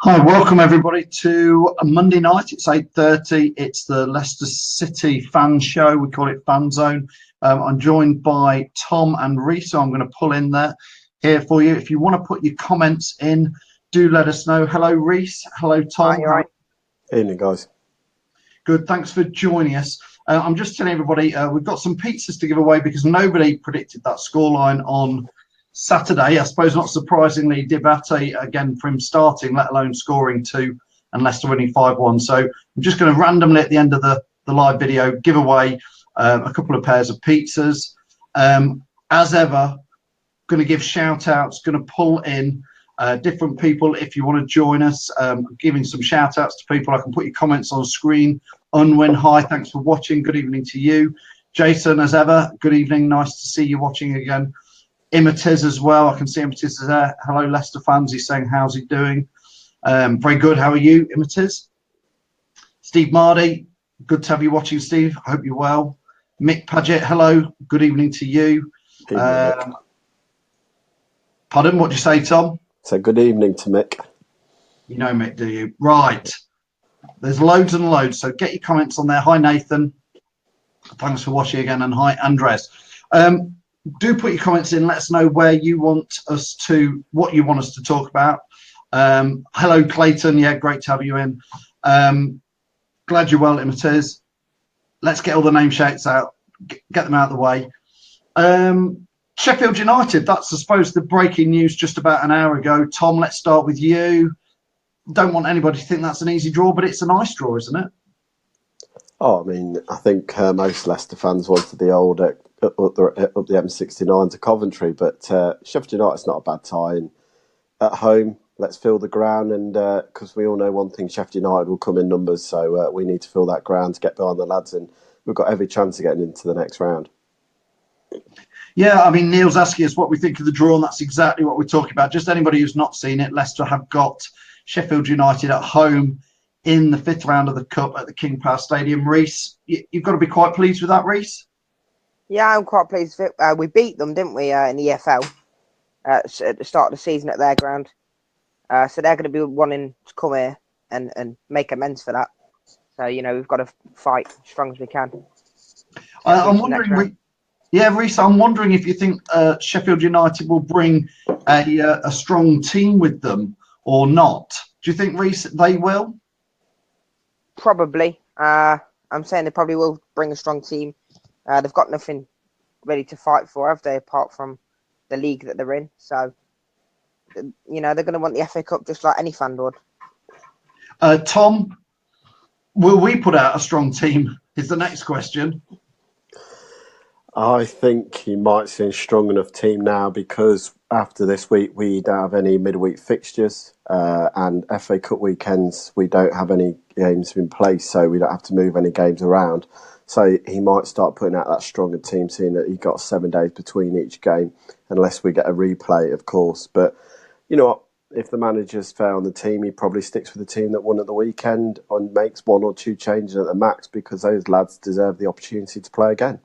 Hi, welcome everybody to a Monday night. It's 8:30. It's the Leicester City Fan Show. We call it Fanzone. I'm joined by Tom and Reece, so I'm going to pull in there here for you. If you want to put your comments in, do let us know. Hello, Reece. Hello, Tom. Hi, you all right? Evening, guys. Good. Thanks for joining us. I'm just telling everybody we've got some pizzas to give away because nobody predicted that scoreline on Saturday. I suppose not surprisingly, Dibate again for him starting, let alone scoring 2 and Leicester winning 5-1. So I'm just going to randomly at the end of the live video give away a couple of pairs of pizzas. As ever, going to give shout outs, going to pull in different people. If you want to join us, giving some shout outs to people, I can put your comments on screen. Unwin, hi, thanks for watching. Good evening to you. Jason, as ever, good evening. Nice to see you watching again. Imitiz as well. I can see Imitiz is there. Hello, Leicester fans. He's saying, how's he doing? Very good. How are you, Imitiz? Steve Mardy, good to have you watching, Steve. I hope you're well. Mick Paget, hello. Good evening to you. Evening, Pardon, what did you say, Tom? So good evening to Mick. You know Mick, do you? Right. There's loads and loads, so get your comments on there. Hi, Nathan. Thanks for watching again, and hi, Andres. Do put your comments in. Let us know where you want us to, what you want us to talk about. Hello, Clayton. Yeah, great to have you in. Glad you're well, Imitiz. Let's get all the name shouts out. Get them out of the way. Sheffield United, that's, I suppose, the breaking news just about an hour ago. Tom, let's start with you. Don't want anybody to think that's an easy draw, but it's a nice draw, isn't it? Oh, I mean, I think most Leicester fans wanted the old up the M69 to Coventry, but Sheffield United's not a bad tie. And at home, let's fill the ground, and because we all know one thing, Sheffield United will come in numbers, so we need to fill that ground to get behind the lads, and we've got every chance of getting into the next round. Yeah, I mean, Neil's asking us what we think of the draw, and that's exactly what we're talking about. Just anybody who's not seen it, Leicester have got Sheffield United at home in the 5th round of the Cup at the King Power Stadium. Reece, you've got to be quite pleased with that, Reece? Yeah, I'm quite pleased with it. We beat them, didn't we, in the EFL at the start of the season at their ground. So they're going to be wanting to come here and make amends for that. So, you know, we've got to fight as strong as we can. I'm wondering, Reece, I'm wondering if you think Sheffield United will bring a strong team with them or not. Do you think, Reece, they will? Probably. I'm saying they probably will bring a strong team. They've got nothing ready to fight for, have they, apart from the league that they're in. So, you know, they're going to want the FA Cup just like any fan would. Tom, will we put out a strong team is the next question. I think you might see a strong enough team now because after this week we don't have any midweek fixtures and FA Cup weekends we don't have any games in place, so we don't have to move any games around. So he might start putting out that stronger team, seeing that he got 7 days between each game, unless we get a replay, of course. But you know what? If the manager's fair on the team, he probably sticks with the team that won at the weekend and makes 1 or 2 changes at the max because those lads deserve the opportunity to play again.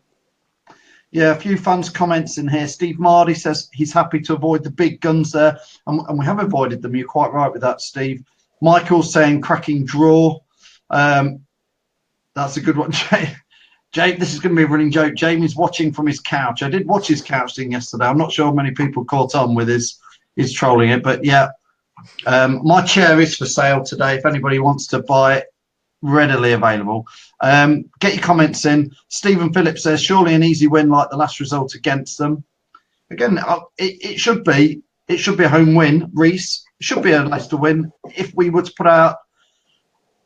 Yeah, a few fans' comments in here. Steve Mardy says he's happy to avoid the big guns there, and we have avoided them. You're quite right with that, Steve. Michael's saying cracking draw. That's a good one. Jake, this is going to be a running joke. Jamie's watching from his couch. I did watch his couch thing yesterday. I'm not sure many people caught on with his trolling it, but yeah. My chair is for sale today. If anybody wants to buy it, readily available. Get your comments in. Stephen Phillips says, surely an easy win like the last result against them. Again, it should be a home win. Reece, it should be a Leicester win if we were to put out,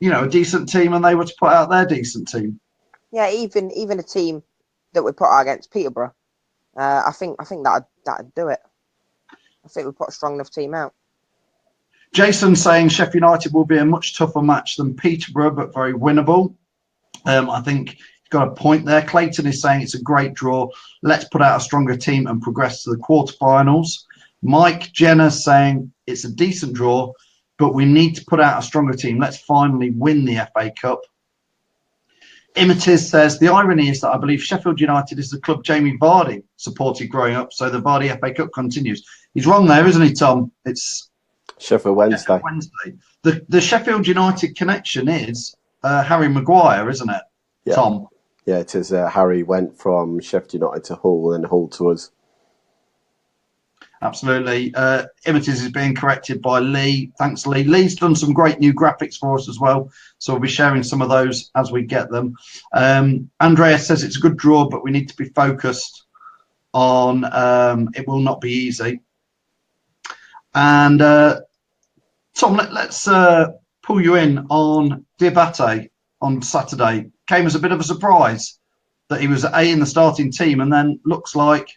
you know, a decent team and they were to put out their decent team. Yeah, even a team that we put out against Peterborough, I think that'd do it. I think we put a strong enough team out. Jason saying Sheffield United will be a much tougher match than Peterborough, but very winnable. I think he's got a point there. Clayton is saying it's a great draw. Let's put out a stronger team and progress to the quarterfinals. Mike Jenner saying it's a decent draw, but we need to put out a stronger team. Let's finally win the FA Cup. Imitiz says, the irony is that I believe Sheffield United is the club Jamie Vardy supported growing up, so the Vardy FA Cup continues. He's wrong there, isn't he, Tom? Sheffield Wednesday. Wednesday. The Sheffield United connection is Harry Maguire, isn't it, Yeah. Tom? Yeah, it is. Harry went from Sheffield United to Hull and Hull to us. Absolutely. Images is being corrected by Lee. Thanks, Lee. Lee's done some great new graphics for us as well. So we'll be sharing some of those as we get them. Andrea says it's a good draw, but we need to be focused on it will not be easy. And Tom, let's pull you in on Diabate on Saturday. Came as a bit of a surprise that he was in the starting team and then looks like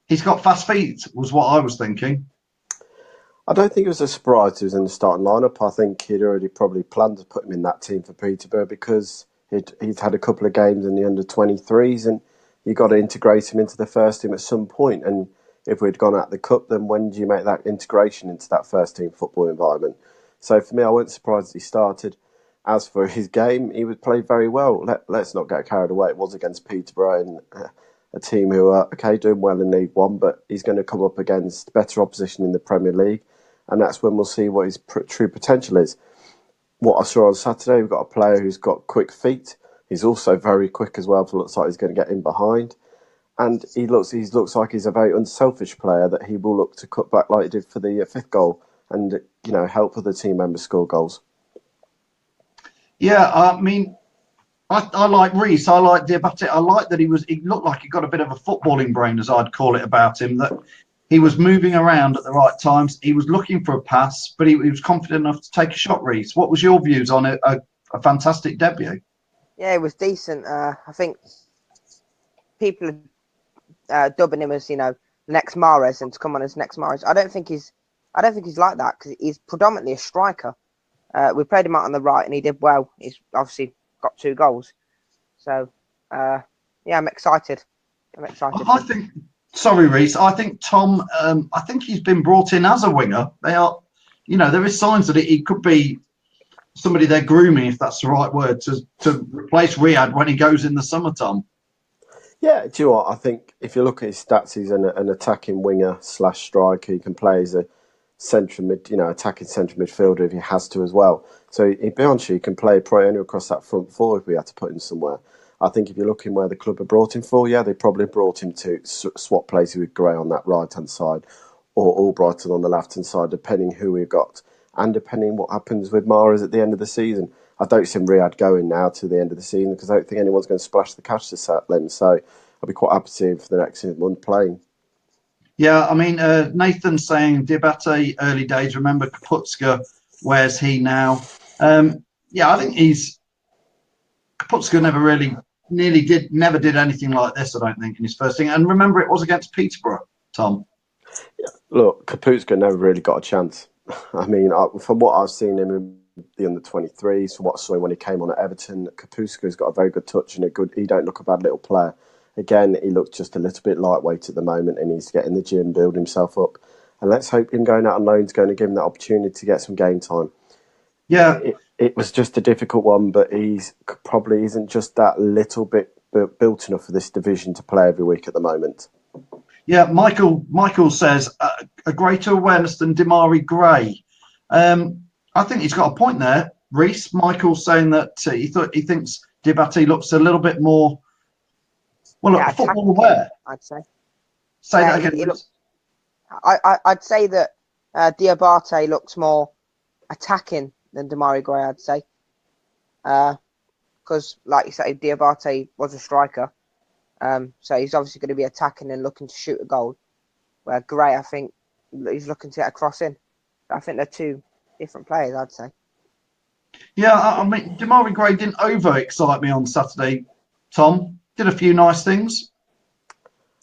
he's got fast feet, was what I was thinking. I don't think it was a surprise he was in the starting lineup. I think he'd already probably planned to put him in that team for Peterborough because he'd had a couple of games in the under-23s and you got to integrate him into the first team at some point. And if we'd gone out the cup, then when do you make that integration into that first team football environment? So for me, I wasn't surprised he started. As for his game, he was played very well. Let's not get carried away. It was against Peterborough and a team who are, doing well in League One, but he's going to come up against better opposition in the Premier League. And that's when we'll see what his true potential is. What I saw on Saturday, we've got a player who's got quick feet. He's also very quick as well. It looks like he's going to get in behind. And he looks like he's a very unselfish player that he will look to cut back like he did for the fifth goal and, help other team members score goals. Yeah, I mean, I like Reece. I like Diabate. I like that he looked like he got a bit of a footballing brain, as I'd call it, about him, that he was moving around at the right times. He was looking for a pass, but he was confident enough to take a shot, Reece. What was your views on it? A fantastic debut? Yeah, it was decent. I think people are dubbing him as, next Mahrez and to come on as next Mahrez. I don't think he's like that because he's predominantly a striker. We played him out on the right and he did well. He's obviously got 2 goals. So, yeah, I'm excited. I think, sorry, Reece, I think Tom, I think he's been brought in as a winger. They are, there is signs that he could be somebody they're grooming, if that's the right word, to replace Riyad when he goes in the summer, Tom. Yeah, do you know what? I think if you look at his stats, he's an attacking winger / striker. He can play as a attacking central midfielder if he has to as well. So beyond he can play probably across that front four if we had to put him somewhere. I think if you're looking where the club have brought him for, they probably brought him to swap places with Gray on that right-hand side or Albrighton on the left-hand side, depending who we've got and depending what happens with Mahrez at the end of the season. I don't see Riyad going now to the end of the season because I don't think anyone's going to splash the cash to settle him. So I'll be quite happy to see him for the next month playing. Yeah, I mean, Nathan's saying Diabate early days. Remember Kaputska? Where's he now? Yeah, I think Kaputska never did anything like this. I don't think in his first thing. And remember, it was against Peterborough, Tom. Yeah, look, Kaputska never really got a chance. I mean, from what I've seen him in the under-23s, from what I saw him when he came on at Everton, Kaputska's got a very good touch and he don't look a bad little player. Again, he looks just a little bit lightweight at the moment and he's getting the gym, build himself up. And let's hope him going out on loan is going to give him that opportunity to get some game time. Yeah. It was just a difficult one, but he's probably isn't just that little bit built enough for this division to play every week at the moment. Yeah, Michael says a greater awareness than Damari Gray. I think he's got a point there, Reece. Michael's saying that he thinks Diabate looks a little bit more football aware. I'd say. Say that again. I'd say that Diabate looks more attacking than Damari Gray. I'd say because, like you say, Diabate was a striker. So he's obviously going to be attacking and looking to shoot a goal. Where Gray, I think, he's looking to get a cross in. I think they're 2 different players, I'd say. Yeah, I mean, Damari Gray didn't over-excite me on Saturday, Tom. Did a few nice things.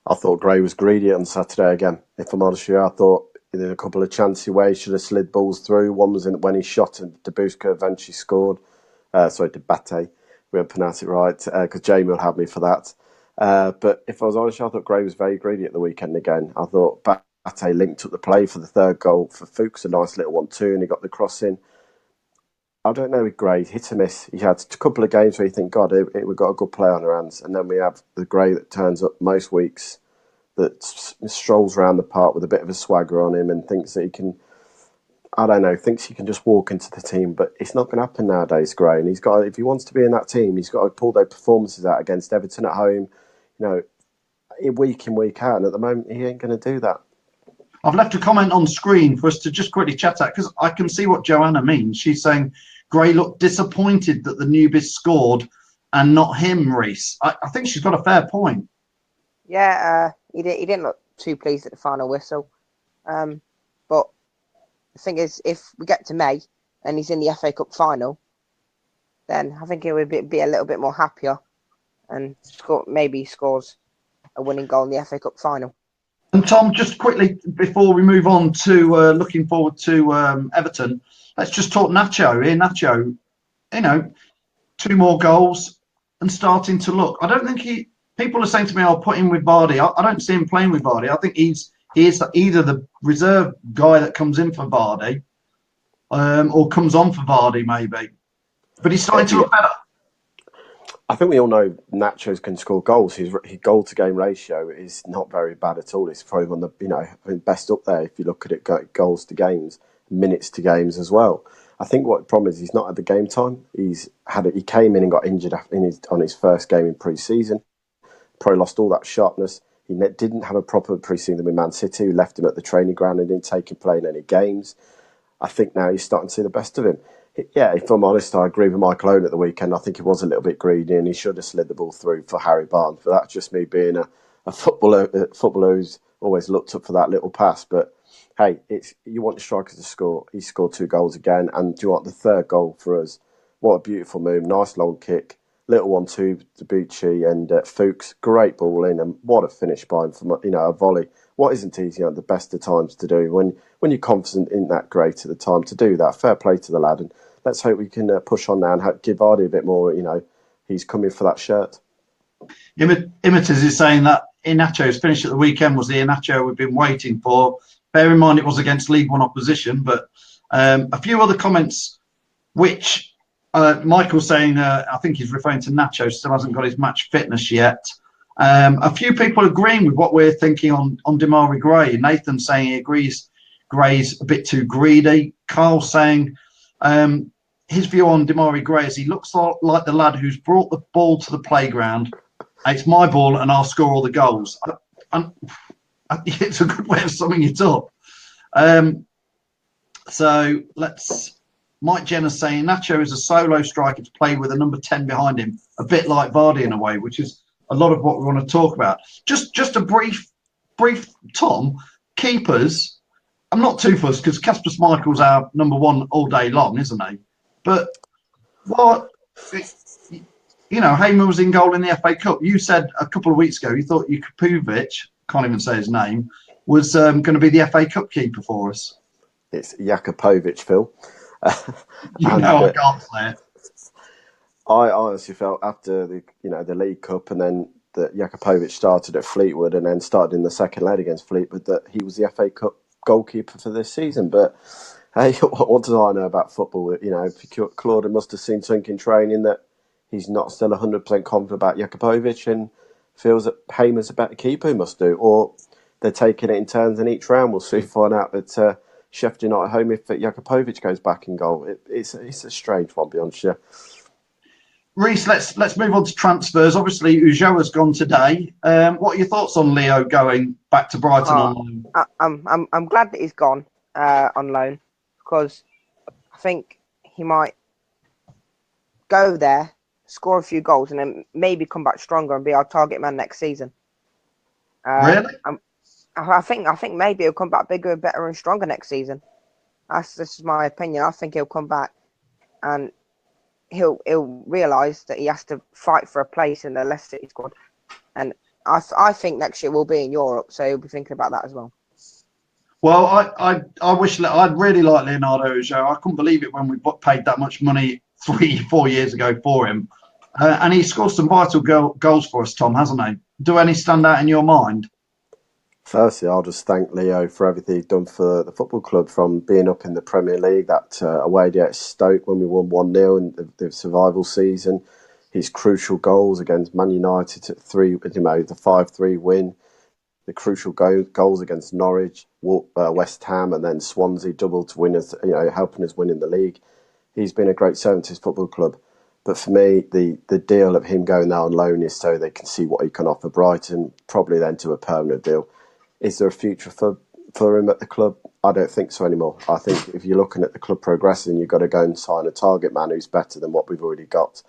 I thought Gray was greedy on Saturday again. If I'm honest with you, I thought he had a couple of chances where he should have slid balls through. One was when he shot and Dabuska eventually scored. Diabate. We won't pronounce it right because Jamie will have me for that. But if I was honest, I thought Gray was very greedy at the weekend again. I thought Bate linked up the play for the third goal for Fuchs, a nice little 1-2, and he got the cross in. I don't know with Gray, hit or miss. He had a couple of games where you think, God, we've got a good player on our hands. And then we have the Gray that turns up most weeks, that strolls around the park with a bit of a swagger on him and thinks that he can... I don't know, thinks he can just walk into the team, but it's not going to happen nowadays, Gray. And if he wants to be in that team, he's got to pull those performances out against Everton at home, week in, week out. And at the moment, he ain't going to do that. I've left a comment on screen for us to just quickly chat at, because I can see what Joanna means. She's saying Gray looked disappointed that the newbies scored and not him, Reece. I think she's got a fair point. Yeah, he didn't look too pleased at the final whistle. But the thing is, if we get to May and he's in the FA Cup final, then I think he would be a little bit more happier and maybe scores a winning goal in the FA Cup final. And Tom, just quickly before we move on to looking forward to Everton, let's just talk Nacho here. Nacho, 2 more goals and starting to look. I don't think people are saying to me, I'll put him with Vardy. I don't see him playing with Vardy. I think he is either the reserve guy that comes in for Vardy or comes on for Vardy, maybe. But he's starting to look better. I think we all know Nacho can score goals. His goal-to-game ratio is not very bad at all. It's probably one of the best up there if you look at it, goals to games, minutes to games as well. I think what the problem is he's not had the game time. He came in and got injured on his first game in pre-season. Probably lost all that sharpness. He didn't have a proper pre-season with Man City, who left him at the training ground and didn't take him playing any games. I think now you're starting to see the best of him. Yeah, if I'm honest, I agree with Michael Owen at the weekend. I think he was a little bit greedy and he should have slid the ball through for Harry Barnes. But that's just me being a footballer who's always looked up for that little pass. But hey, you want the striker to score. He scored 2 goals again. And do you want the 3rd goal for us? What a beautiful move. Nice long kick. Little 1-2 to Bucci and Fuchs. Great ball in. And what a finish by him from a volley. What isn't easy at the best of times to do when you're confident in that great at the time to do that. Fair play to the lad. And let's hope we can push on now and give Vardy a bit more, he's coming for that shirt. Imitas is saying that Iheanacho's finish at the weekend was the Iheanacho we've been waiting for. Bear in mind it was against League One opposition, but a few other comments which Michael's saying, I think he's referring to Nacho, still hasn't got his match fitness yet. A few people agreeing with what we're thinking on Demarai Gray. Nathan saying he agrees Gray's a bit too greedy. Carl saying his view on Demarai Gray is he looks like the lad who's brought the ball to the playground. It's my ball and I'll score all the goals. It's a good way of summing it up. Mike Jenner's saying Nacho is a solo striker to play with a number 10 behind him, a bit like Vardy in a way, which is a lot of what we want to talk about. Just a brief, Tom, keepers. I'm not too fussed because Kasper Schmeichel's our number 1 all day long, isn't he? But Heyman was in goal in the FA Cup. You said a couple of weeks ago you thought Jakupovic, can't even say his name, was going to be the FA Cup keeper for us. It's Jakupovic, Phil. I can't say it. I honestly felt after the League Cup and then that Jakupovic started at Fleetwood and then started in the second leg against Fleetwood that he was the FA Cup goalkeeper for this season. But hey, what do I know about football? Claude must have seen something in training that he's not still 100% confident about Jakupovic and feels that Heyman's a better keeper, he must do. Or they're taking it in turns in each round. We'll soon find out that Sheffield United home if Jakupovic goes back in goal. It's a strange one, to be honest. Yeah. Reece, let's move on to transfers. Obviously, Ulloa's gone today. What are your thoughts on Leo going back to Brighton on loan? I'm glad that he's gone on loan because I think he might go there, score a few goals, and then maybe come back stronger and be our target man next season. Really? I think maybe he'll come back bigger, better, and stronger next season. This is my opinion. I think he'll come back and he'll realise that he has to fight for a place in the Leicester City squad, and I think next year we'll be in Europe, so he'll be thinking about that as well. Well, I wish I'd really like Leonardo Ulloa. I couldn't believe it when we paid that much money 3-4 years ago for him, and he scored some vital goals for us, Tom, hasn't he? Do any stand out in your mind? Firstly, I'll just thank Leo for everything he's done for the football club, from being up in the Premier League, that away day at Stoke when we won 1-0 in the survival season, his crucial goals against Man United at the 5-3 win, the crucial goals against Norwich, West Ham, and then Swansea double to win us, helping us win in the league. He's been a great servant to his football club. But for me, the deal of him going there on loan is so they can see what he can offer Brighton, probably then to a permanent deal. Is there a future for him at the club? I don't think so anymore. I think if you're looking at the club progressing, you've got to go and sign a target man who's better than what we've already got.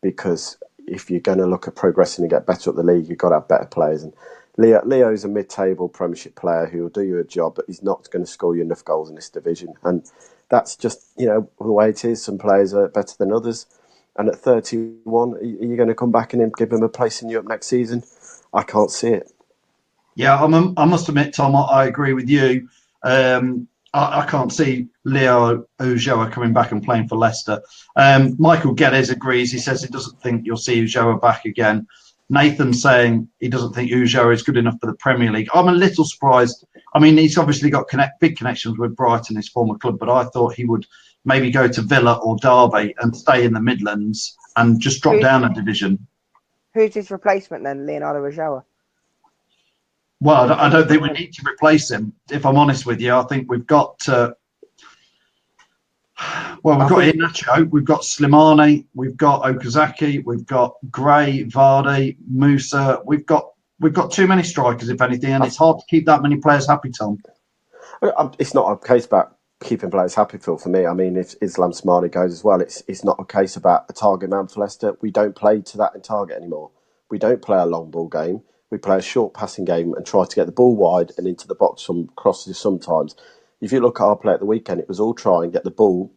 Because if you're going to look at progressing and get better at the league, you've got to have better players. And Leo's a mid-table Premiership player who will do you a job, but he's not going to score you enough goals in this division. And that's just, the way it is. Some players are better than others. And at 31, are you going to come back and give him a place in Europe next season? I can't see it. Yeah, I must admit, Tom, I agree with you. I can't see Leo Ulloa coming back and playing for Leicester. Michael Geddes agrees. He says he doesn't think you'll see Ulloa back again. Nathan's saying he doesn't think Ulloa is good enough for the Premier League. I'm a little surprised. I mean, he's obviously got big connections with Brighton, his former club, but I thought he would maybe go to Villa or Derby and stay in the Midlands and just drop down a division. Who's his replacement then, Leonardo Ulloa? Well, I don't think we need to replace him, if I'm honest with you. I think we've got... we've got Nacho, we've got Slimani, we've got Okazaki, we've got Gray, Vardy, Musa. We've got too many strikers, if anything, and it's hard to keep that many players happy, Tom. It's not a case about keeping players happy, Phil, for me. I mean, if Islam Slimani goes as well, it's not a case about a target man for Leicester. We don't play to that in target anymore. We don't play a long ball game. We play a short passing game and try to get the ball wide and into the box from crosses sometimes. If you look at our play at the weekend, it was all try and get the ball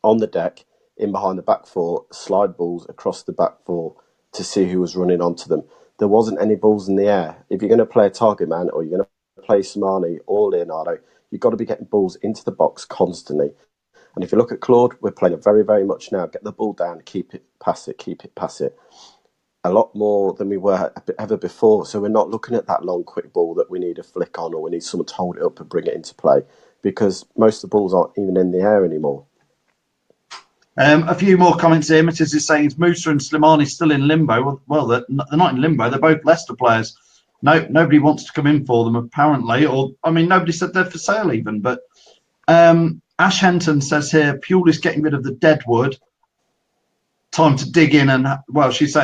on the deck, in behind the back four, slide balls across the back four to see who was running onto them. There wasn't any balls in the air. If you're going to play a target man or you're going to play Slimani or Leonardo, you've got to be getting balls into the box constantly. And if you look at Claude, we're playing it very, very much now. Get the ball down, keep it, pass it. A lot more than we were ever before. So we're not looking at that long, quick ball that we need a flick on or we need someone to hold it up and bring it into play, because most of the balls aren't even in the air anymore. A few more comments here. Mrs. is saying, is Musa and Slimani still in limbo? Well, they're not in limbo. They're both Leicester players. No, nobody wants to come in for them, apparently. Nobody said they're for sale even. But Ash Henton says here, Puel is getting rid of the dead wood. Time to dig in. And, she's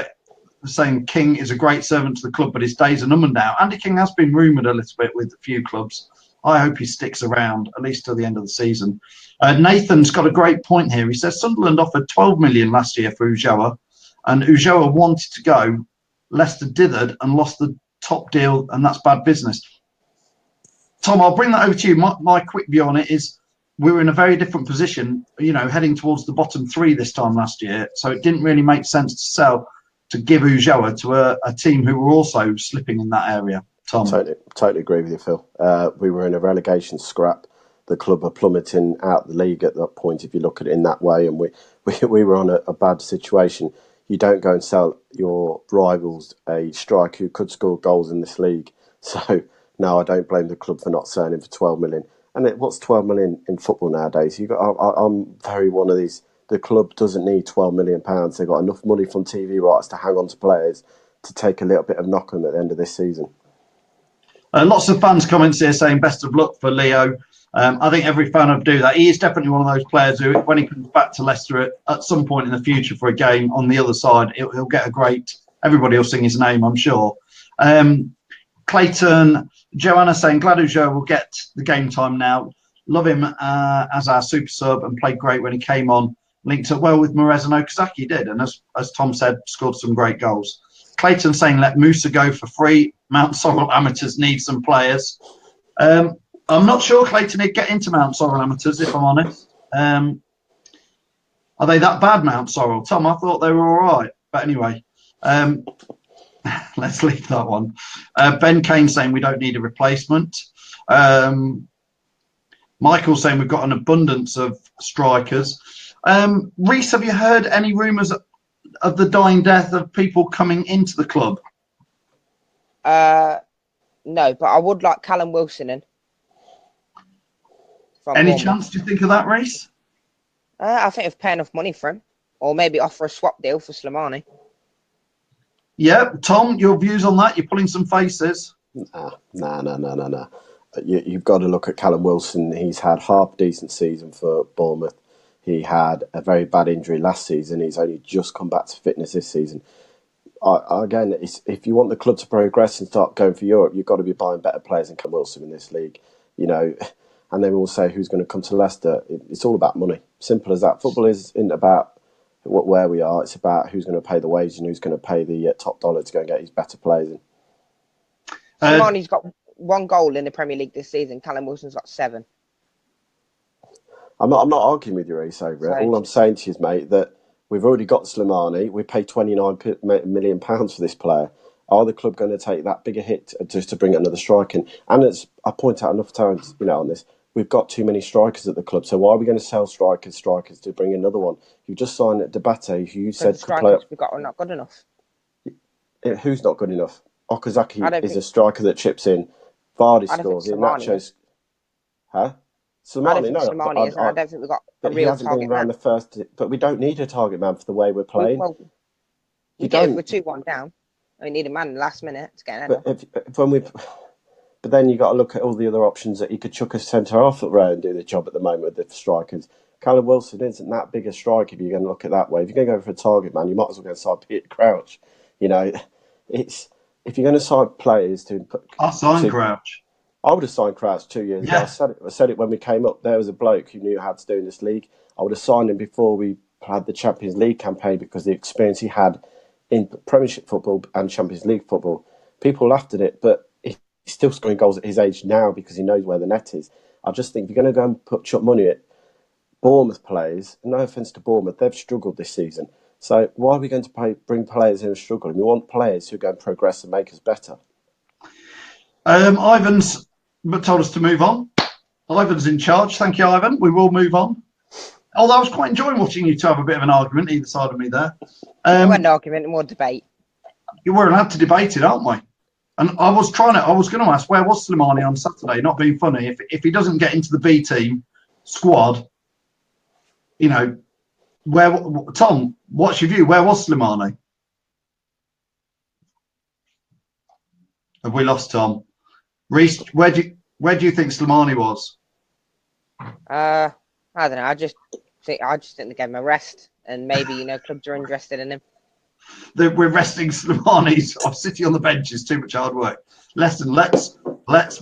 saying King is a great servant to the club, but his days are numbered now. Andy King has been rumoured a little bit with a few clubs. I hope he sticks around, at least till the end of the season. Nathan's got a great point here. He says Sunderland offered 12 million last year for Ulloa, and Ulloa wanted to go. Leicester dithered and lost the top deal, and that's bad business. Tom, I'll bring that over to you. My quick view on it is we were in a very different position, heading towards the bottom three this time last year, so it didn't really make sense to give Ulloa to a team who were also slipping in that area. Tom? Totally agree with you, Phil. We were in a relegation scrap. The club are plummeting out the league at that point, if you look at it in that way, and we were on a bad situation. You don't go and sell your rivals a striker who could score goals in this league. So, no, I don't blame the club for not selling him for 12 million. And what's 12 million in football nowadays? I'm very one of these. The club doesn't need £12 million. They've got enough money from TV rights to hang on to players to take a little bit of knock on them at the end of this season. Lots of fans' comments here saying best of luck for Leo. I think every fan would do that. He is definitely one of those players who, when he comes back to Leicester at some point in the future for a game on the other side, he'll get a great... Everybody will sing his name, I'm sure. Clayton, Joanna saying, glad Ulloa will get the game time now. Love him as our super sub and played great when he came on. Linked up well with Morez and Okazaki, did. And as Tom said, scored some great goals. Clayton saying, let Musa go for free. Mount Sorrel Amateurs need some players. I'm not sure Clayton would get into Mount Sorrel Amateurs, if I'm honest. Are they that bad, Mount Sorrel? Tom, I thought they were all right. But anyway, let's leave that one. Ben Kane saying we don't need a replacement. Michael saying we've got an abundance of strikers. Reece, have you heard any rumours of the dying death of people coming into the club? No, but I would like Callum Wilson in. Any chance do you think of that, Reece? I think if pay enough money for him, or maybe offer a swap deal for Slimani. Yeah, Tom, your views on that? You're pulling some faces. Nah. You've got to look at Callum Wilson. He's had half decent season for Bournemouth. He had a very bad injury last season. He's only just come back to fitness this season. Again, if you want the club to progress and start going for Europe, you've got to be buying better players than Callum Wilson in this league. And then we'll say who's going to come to Leicester. It's all about money. Simple as that. Football isn't about where we are. It's about who's going to pay the wage and who's going to pay the top dollar to go and get his better players in. Slimani's got 1 goal in the Premier League this season. Callum Wilson's got 7. I'm not arguing with you, Reece, over it. All I'm saying to you is, mate, that we've already got Slimani. We paid £29 million for this player. Are the club going to take that bigger hit just to bring another striker in? And as I point out enough times, on this, we've got too many strikers at the club. So why are we going to sell strikers to bring another one? You've just signed Debate, who you said could play. We've got are not good enough. Who's not good enough? Okazaki is a striker that chips in. Vardy scores. Nacho's. Huh? Slimani, no. I don't think we've got a real target man. But we don't need a target man for the way we're playing. We get if we're 2-1 down. We need a man in the last minute to get an header. But then you've got to look at all the other options that you could chuck a centre half at row and do the job at the moment with the strikers. Callum Wilson isn't that big a striker if you're going to look at it that way. If you're going to go for a target man, you might as well go and sign Peter Crouch. It's if you're going to sign players to... I'll sign Crouch. I would have signed Crouch 2 years ago. I said it when we came up. There was a bloke who knew how to do in this league. I would have signed him before we had the Champions League campaign because the experience he had in Premiership football and Champions League football. People laughed at it, but he's still scoring goals at his age now because he knows where the net is. I just think if you're going to go and chuck money at Bournemouth players, no offence to Bournemouth, they've struggled this season. So why are we going to bring players who are struggling? We want players who are going to progress and make us better. Ivan's told us to move on. Ivan's in charge. Thank you, Ivan. We will move on. Although I was quite enjoying watching you two have a bit of an argument either side of me there. Not an argument, more debate. You weren't allowed to debate it, aren't we? And I was going to ask, where was Slimani on Saturday? Not being funny. If he doesn't get into the B team squad, Tom, what's your view? Where was Slimani? Have we lost Tom? Reece, where do you think Slimani was? I don't know. I just think they gave him a rest, and maybe clubs are interested in him. We're resting Slimani's off City on the bench is too much hard work. Listen, let's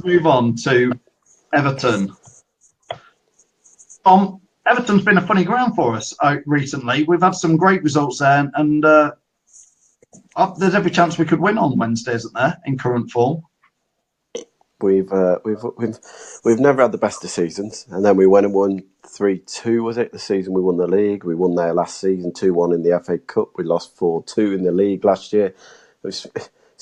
move on to Everton. Everton's been a funny ground for us recently. We've had some great results there, and there's every chance we could win on Wednesday, isn't there? In current form. We've never had the best of seasons, and then we went and won 3-2. Was it the season we won the league? We won there last season 2-1 in the FA Cup. We lost 4-2 in the league last year. It's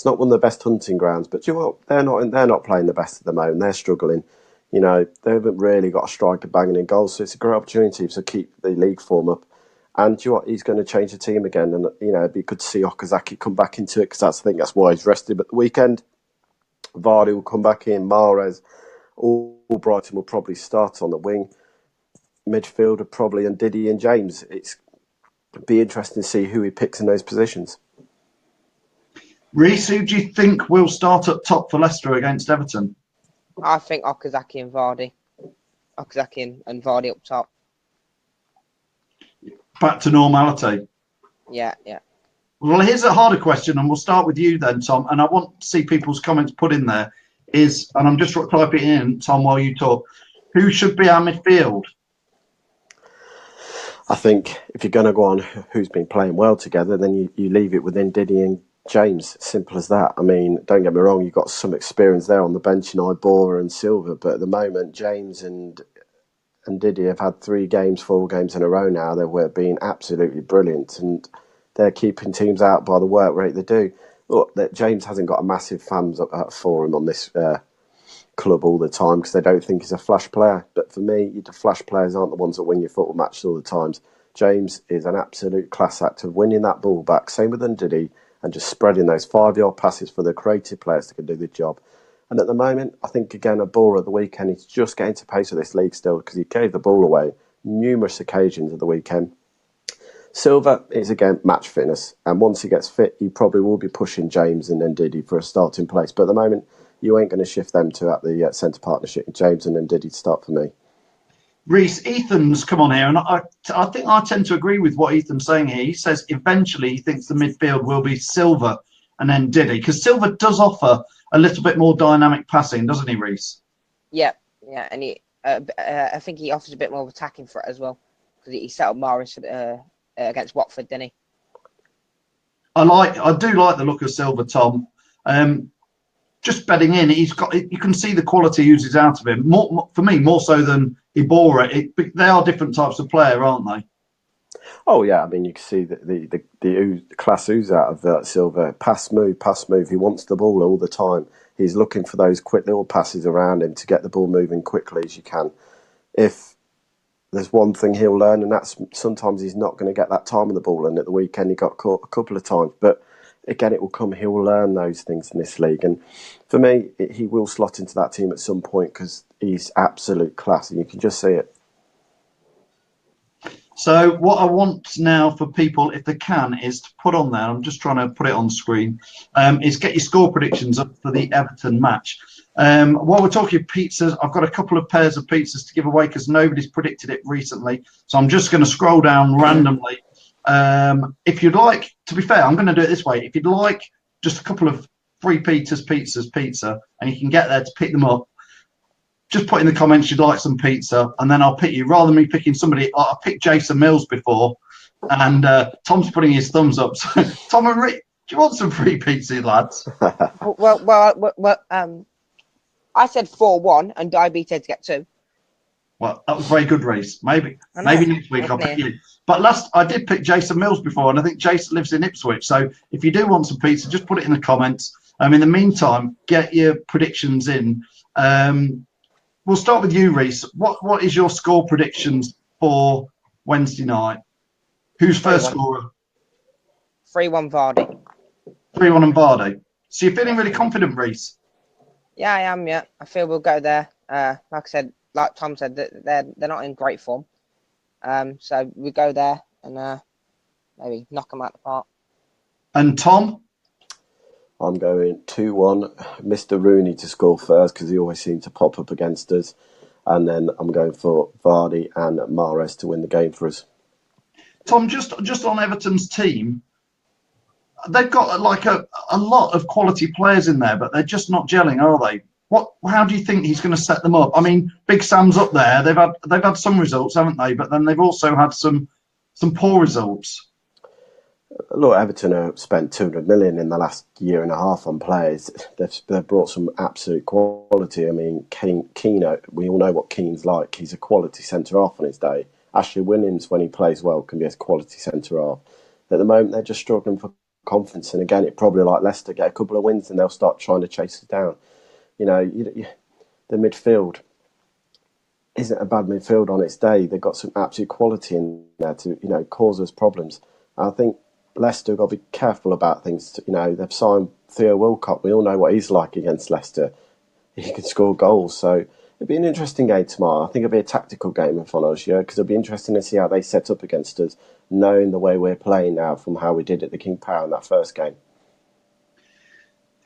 not one of the best hunting grounds, but do you know what? They're not playing the best at the moment. They're struggling. They haven't really got a striker banging in goals, so it's a great opportunity to keep the league form up. And do you know what? He's going to change the team again, and it'd be good to see Okazaki come back into it because I think that's why he's rested. But the weekend, Vardy will come back in. Mahrez, all Brighton will probably start on the wing. Midfielder probably, and Diddy and James. It's be interesting to see who he picks in those positions. Reece, who do you think will start up top for Leicester against Everton? I think Okazaki and Vardy. Okazaki and Vardy up top. Back to normality. Yeah. Well, here's a harder question, and we'll start with you then, Tom. And I want to see people's comments put in there. And I'm just typing it in, Tom, while you talk. Who should be our midfield? I think if you're going to go on who's been playing well together, then you leave it within Diddy and James. Simple as that. I mean, don't get me wrong, you've got some experience there on the bench in Ibora and Silva, but at the moment, James and Diddy have had 4 games in a row now. They've been absolutely brilliant, and they're keeping teams out by the work rate they do. Look, that James hasn't got a massive fans for him on this club all the time because they don't think he's a flash player. But for me, the flash players aren't the ones that win your football matches all the times. James is an absolute class act of winning that ball back. Same with Ndidi, and just spreading those 5-yard passes for the creative players that can do the job. And at the moment, I think, again, Ibora at the weekend, he's just getting to pace of this league still because he gave the ball away numerous occasions at the weekend. Silva is, again, match fitness. And once he gets fit, he probably will be pushing James and Ndidi for a starting place. But at the moment, you ain't going to shift them to at the centre partnership. James and then Diddy to start for me. Reece, Ethan's come on here, and I think I tend to agree with what Ethan's saying here. He says eventually he thinks the midfield will be Silva and then Diddy, because Silva does offer a little bit more dynamic passing, doesn't he, Reece? Yeah, and I think he offers a bit more of attacking threat as well, because he settled Morris against Watford, didn't he? I do like the look of Silva, Tom. Just bedding in, you can see the quality he uses out of him. For me, more so than Iborra. They are different types of player, aren't they? Oh yeah, I mean you can see the class ooze out of Silva. Pass move. He wants the ball all the time. He's looking for those quick little passes around him to get the ball moving quickly as you can. If there's one thing he'll learn, and that's sometimes he's not going to get that time of the ball. And at the weekend he got caught a couple of times, but again, it will come. He will learn those things in this league, and for me, he will slot into that team at some point because he's absolute class, and you can just see it. So what I want now for people, if they can, is to put on there. I'm just trying to put it on screen. Is get your score predictions up for the Everton match. While we're talking pizzas, I've got a couple of pairs of pizzas to give away because nobody's predicted it recently. So I'm just going to scroll down randomly. If you'd like, to be fair, I'm going to do it this way. If you'd like just a couple of free pizza, and you can get there to pick them up, just put in the comments you'd like some pizza, and then I'll pick you. Rather than me picking somebody, I picked Jason Mills before, and Tom's putting his thumbs up. So, Tom and Reece, do you want some free pizza, lads? Well, I said 4-1, and Diabetes get 2. Well, that was very good, Reece. Maybe next week I'll pick you. But I did pick Jason Mills before, and I think Jason lives in Ipswich. So if you do want some pizza, just put it in the comments. In the meantime, get your predictions in. We'll start with you, Reece. What is your score predictions for Wednesday night? Who's first scorer? 3-1 Vardy. 3-1 and Vardy. So you're feeling really confident, Reece? Yeah, I am. Yeah, I feel we'll go there. Like I said, like Tom said, they're not in great form. So we go there and maybe knock them out the park. And Tom? I'm going 2-1, Mr. Rooney to score first because he always seems to pop up against us. And then I'm going for Vardy and Mahrez to win the game for us. Tom, just on Everton's team, they've got like a lot of quality players in there, but they're just not gelling, are they? How do you think he's going to set them up? I mean, Big Sam's up there. They've had some results, haven't they? But then they've also had some poor results. Look, Everton have spent 200 million in the last year and a half on players. They've brought some absolute quality. I mean, Keane, we all know what Keane's like. He's a quality centre-half on his day. Ashley Williams, when he plays well, can be a quality centre-half. At the moment, they're just struggling for confidence. And again, it probably like Leicester, get a couple of wins and they'll start trying to chase us down. The midfield isn't a bad midfield on its day. They've got some absolute quality in there to, cause us problems. I think Leicester have got to be careful about things. They've signed Theo Wilcock. We all know what he's like against Leicester. He can score goals. So it'll be an interesting game tomorrow. I think it'll be a tactical game if I'm honest, because it'll be interesting to see how they set up against us, knowing the way we're playing now from how we did at the King Power in that first game.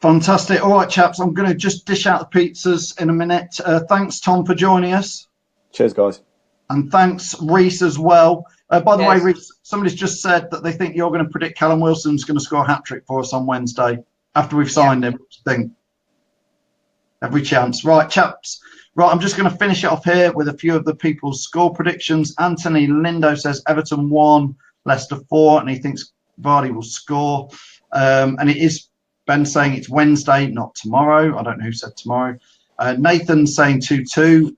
Fantastic. All right, chaps, I'm going to just dish out the pizzas in a minute. Thanks, Tom, for joining us. Cheers, guys. And thanks, Reece, as well. By the way, Reece, somebody's just said that they think you're going to predict Callum Wilson's going to score a hat-trick for us on Wednesday after we've signed him. What do you think? Every chance. Right, chaps. Right, I'm just going to finish it off here with a few of the people's score predictions. Anthony Lindo says Everton 1, Leicester 4, and he thinks Vardy will score. And it is Ben saying it's Wednesday, not tomorrow. I don't know who said tomorrow. Nathan's saying 2-2.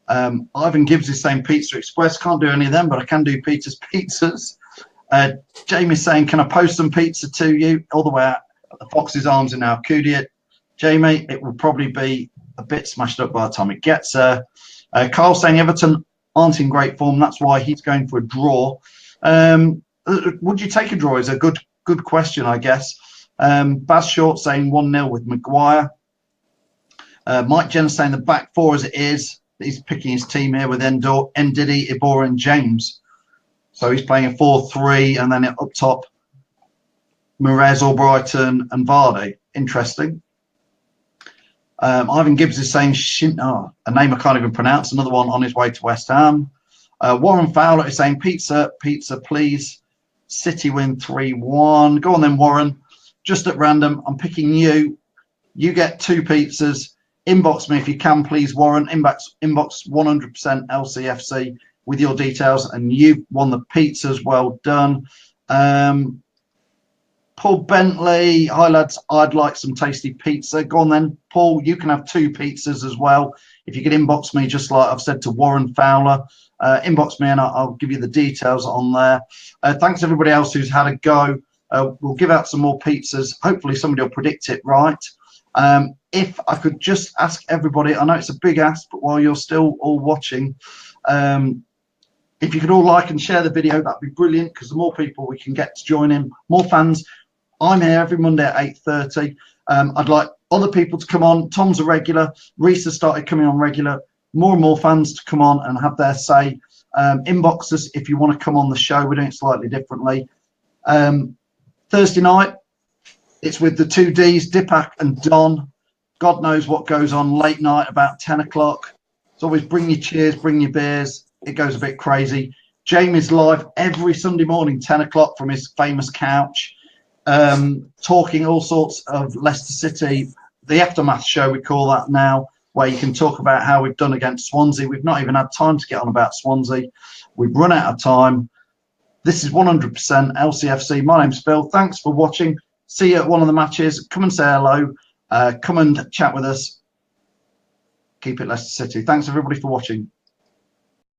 Ivan Gibbs is saying Pizza Express. Can't do any of them, but I can do Peter's Pizzas. Jamie's saying, can I post some pizza to you? All the way out at the Fox's Arms in Alcudia. Jamie, it will probably be a bit smashed up by the time it gets there. Carl saying Everton aren't in great form. That's why he's going for a draw. Would you take a draw is a good question, I guess. Baz Short saying 1-0 with Maguire. Mike Jenner saying the back four as it is. He's picking his team here with Ndidi, Iborra and James. So he's playing a 4-3 and then up top, Mahrez, Albrighton and Vardy. Interesting. Ivan Gibbs is saying a name I can't even pronounce. Another one on his way to West Ham. Warren Fowler is saying pizza, please. City win 3-1. Go on then, Warren. Just at random, I'm picking you. You get 2 pizzas. Inbox me if you can, please, Warren. Inbox 100% LCFC with your details, and you've won the pizzas. Well done. Paul Bentley, hi lads, I'd like some tasty pizza. Go on then, Paul, you can have 2 pizzas as well. If you could inbox me, just like I've said to Warren Fowler, inbox me and I'll give you the details on there. Thanks everybody else who's had a go. We'll give out some more pizzas. Hopefully somebody will predict it right. If I could just ask everybody, I know it's a big ask, but while you're still all watching, if you could all like and share the video, that'd be brilliant, because the more people we can get to join in, more fans. I'm here every Monday at 8:30. I'd like other people to come on. Tom's a regular. Reece has started coming on regular. More and more fans to come on and have their say. Inbox us if you want to come on the show. We're doing it slightly differently. Thursday night, it's with the 2 Ds, Dipak and Don. God knows what goes on late night about 10 o'clock. It's always bring your cheers, bring your beers. It goes a bit crazy. Jamie's live every Sunday morning, 10 o'clock from his famous couch, talking all sorts of Leicester City, the aftermath show we call that now, where you can talk about how we've done against Swansea. We've not even had time to get on about Swansea. We've run out of time. This is 100% LCFC. My name's Phil. Thanks for watching. See you at one of the matches. Come and say hello. Come and chat with us. Keep it Leicester City. Thanks everybody for watching.